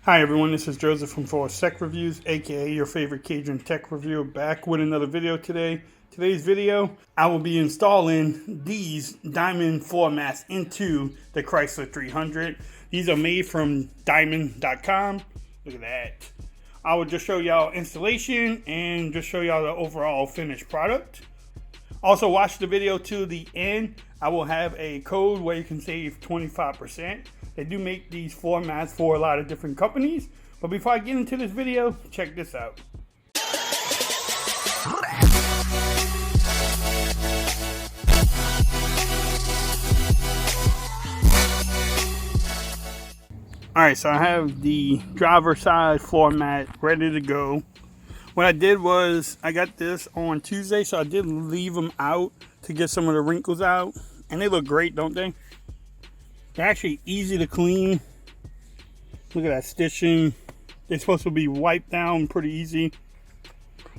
Hi everyone, this is Joseph from Forest Tech Reviews, aka your favorite Cajun tech reviewer, back with another video today. Today's video, I will be installing these diamond floor mats into the Chrysler 300. These are made from diamond.com. Look at that. I will just show y'all installation and just show y'all the overall finished product. Also, watch the video to the end. I will have a code where you can save 25%. They do make these floor mats for a lot of different companies. But before I get into this video, check this out. Alright, so I have the driver side floor mat ready to go. What I did was, I got this on Tuesday, so I did leave them out to get some of the wrinkles out. And they look great, don't they? They're actually easy to clean. Look at that stitching. They're supposed to be wiped down pretty easy.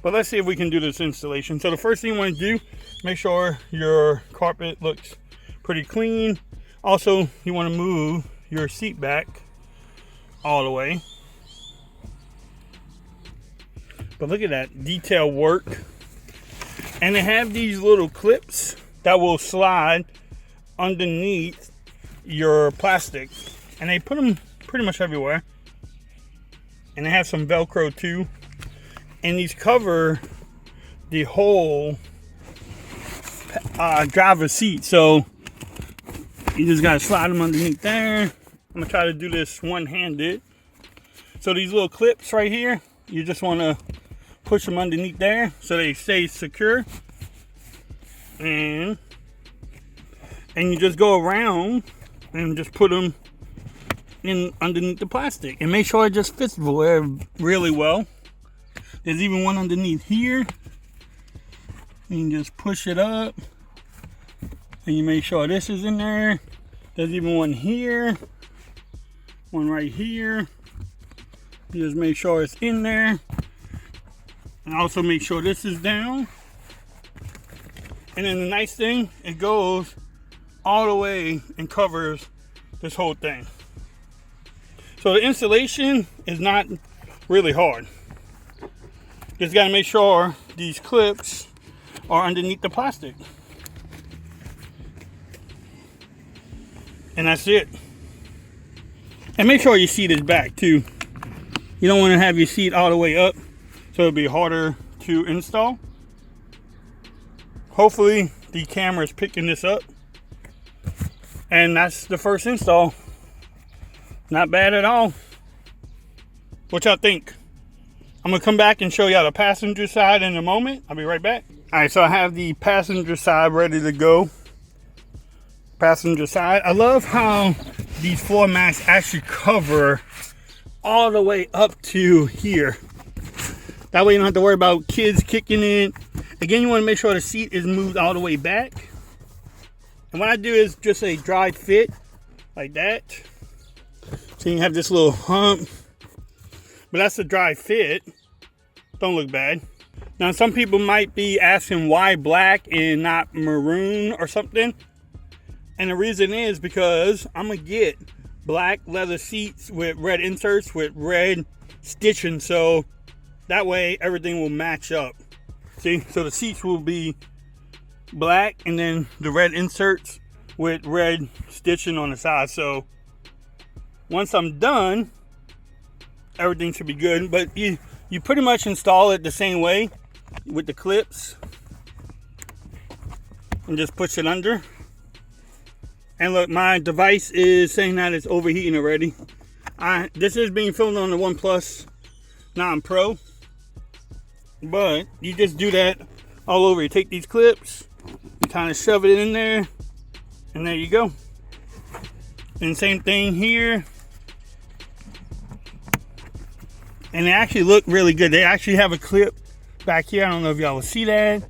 But let's see if we can do this installation. So the first thing you want to do, make sure your carpet looks pretty clean. Also, you want to move your seat back all the way. But look at that detail work. And they have these little clips that will slide underneath your plastic. And they put them pretty much everywhere. And they have some Velcro too. And these cover the whole driver's seat. So you just gotta slide them underneath there. I'm gonna try to do this one-handed. So these little clips right here, you just wanna push them underneath there so they stay secure. And you just go around and just put them in underneath the plastic and make sure it just fits really well. There's even one underneath here. You can just push it up and you make sure this is in there. There's even one here, one right here. You just make sure it's in there. And also make sure this is down. And then the nice thing, it goes all the way and covers this whole thing. So the installation is not really hard. Just gotta make sure these clips are underneath the plastic. And that's it. And make sure your seat is back too. You don't want to have your seat all the way up, so it'll be harder to install. Hopefully the camera is picking this up. And that's the first install. Not bad at all. What y'all think? I'm gonna come back and show y'all the passenger side in a moment. I'll be right back. All right, so I have the passenger side ready to go. Passenger side. I love how these floor mats actually cover all the way up to here. That way you don't have to worry about kids kicking it. Again, you want to make sure the seat is moved all the way back. And what I do is just a dry fit like that. So you have this little hump. But that's a dry fit. Don't look bad. Now some people might be asking why black and not maroon or something. And the reason is because I'm going to get black leather seats with red inserts with red stitching. So that way everything will match up. See, so the seats will be black and then the red inserts with red stitching on the side. So once I'm done, everything should be good. But you pretty much install it the same way with the clips and just push it under. And look, my device is saying that it's overheating already. This is being filmed on the OnePlus 9 Pro. But you just do that all over. You take these clips, you kind of shove it in there, and there you go. And same thing here. And they actually look really good. They actually have a clip back here. I don't know if y'all will see that.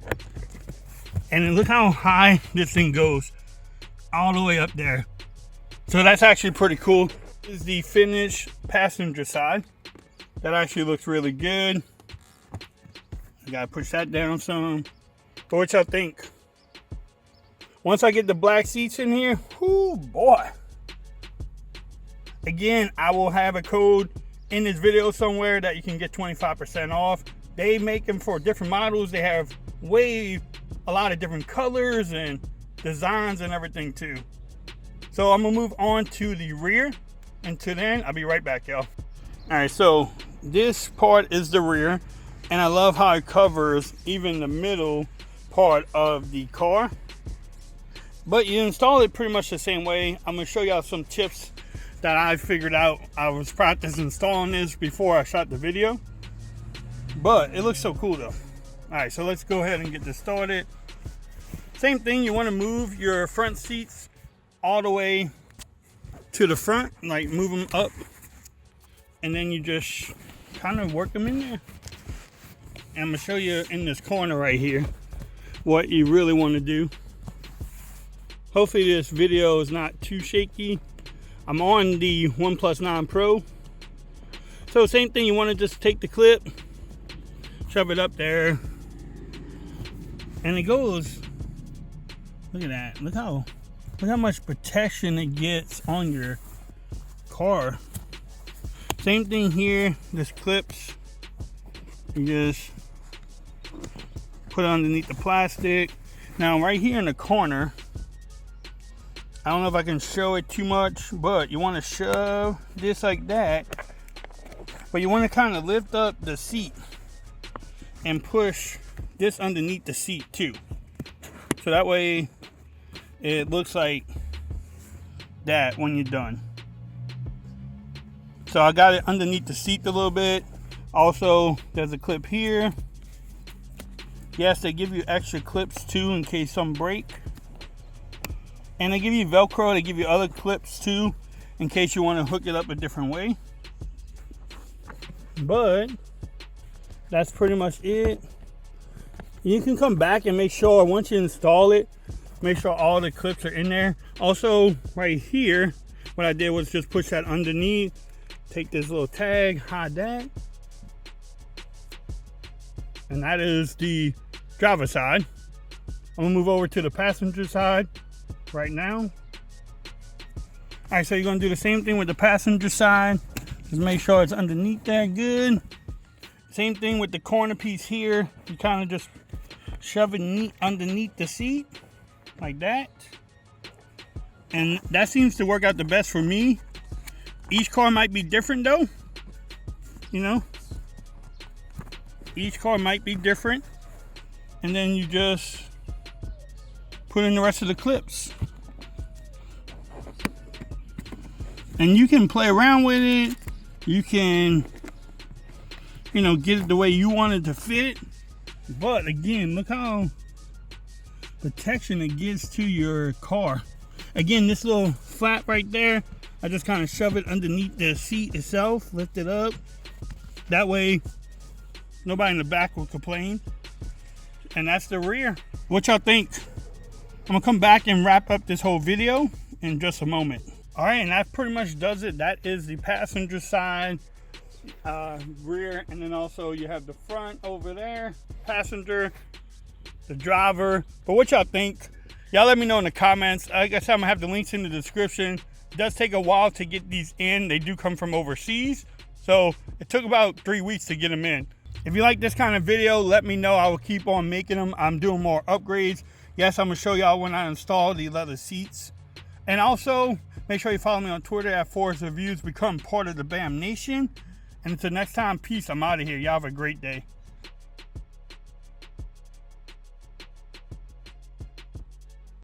And then look how high this thing goes. All the way up there. So that's actually pretty cool. This is the finished passenger side. That actually looks really good. I gotta push that down some. But what y'all think? Once I get the black seats in here, whoo boy. Again, I will have a code in this video somewhere that you can get 25% off. They make them for different models. They have a lot of different colors and designs and everything too. So I'm gonna move on to the rear. Until then, I'll be right back, y'all. All right, so this part is the rear, and I love how it covers even the middle part of the car. But you install it pretty much the same way. I'm gonna show y'all some tips that I figured out. I was practicing installing this before I shot the video, but it looks so cool though. All right, so let's go ahead and get this started. Same thing, you wanna move your front seats all the way to the front, like move them up, and then you just kind of work them in there. And I'm gonna show you in this corner right here what you really want to do. Hopefully this video is not too shaky. I'm on the OnePlus 9 Pro. So same thing, you want to just take the clip, shove it up there, and it goes. Look at that, look how much protection it gets on your car. Same thing here, this clips, you just put it underneath the plastic. Now right here in the corner, I don't know if I can show it too much, but you want to shove this like that, but you want to kind of lift up the seat and push this underneath the seat too, so that way it looks like that when you're done. So I got it underneath the seat a little bit. Also, there's a clip here. Yes, they give you extra clips too in case some break. And they give you Velcro, they give you other clips too in case you want to hook it up a different way. But that's pretty much it. You can come back and make sure once you install it, make sure all the clips are in there. Also, right here, what I did was just push that underneath, take this little tag, hide that. And that is the driver's side. I'm gonna move over to the passenger side right now. All right, so you're gonna do the same thing with the passenger side. Just make sure it's underneath there good. Same thing with the corner piece here. You kind of just shove it neat underneath the seat, like that. And that seems to work out the best for me. Each car might be different though, you know. Each car might be different. And then you just put in the rest of the clips. And you can play around with it. You can, you know, get it the way you want it to fit. But again, look how protection it gives to your car. Again, this little flap right there, I just kind of shove it underneath the seat itself, lift it up. That way, nobody in the back will complain. And that's the rear. What y'all think? I'm gonna come back and wrap up this whole video in just a moment. All right, and that pretty much does it. That is the passenger side, rear, and then also you have the front over there, passenger, the driver. But what y'all think? Y'all let me know in the comments. Like I said, I'm gonna have the links in the description. It does take a while to get these in. They do come from overseas, so it took about 3 weeks to get them in. If you like this kind of video, let me know. I will keep on making them. I'm doing more upgrades. Yes, I'm gonna show y'all when I install the leather seats. And also, make sure you follow me on Twitter at Forest Reviews. Become part of the BAM Nation. And until next time, peace. I'm out of here. Y'all have a great day.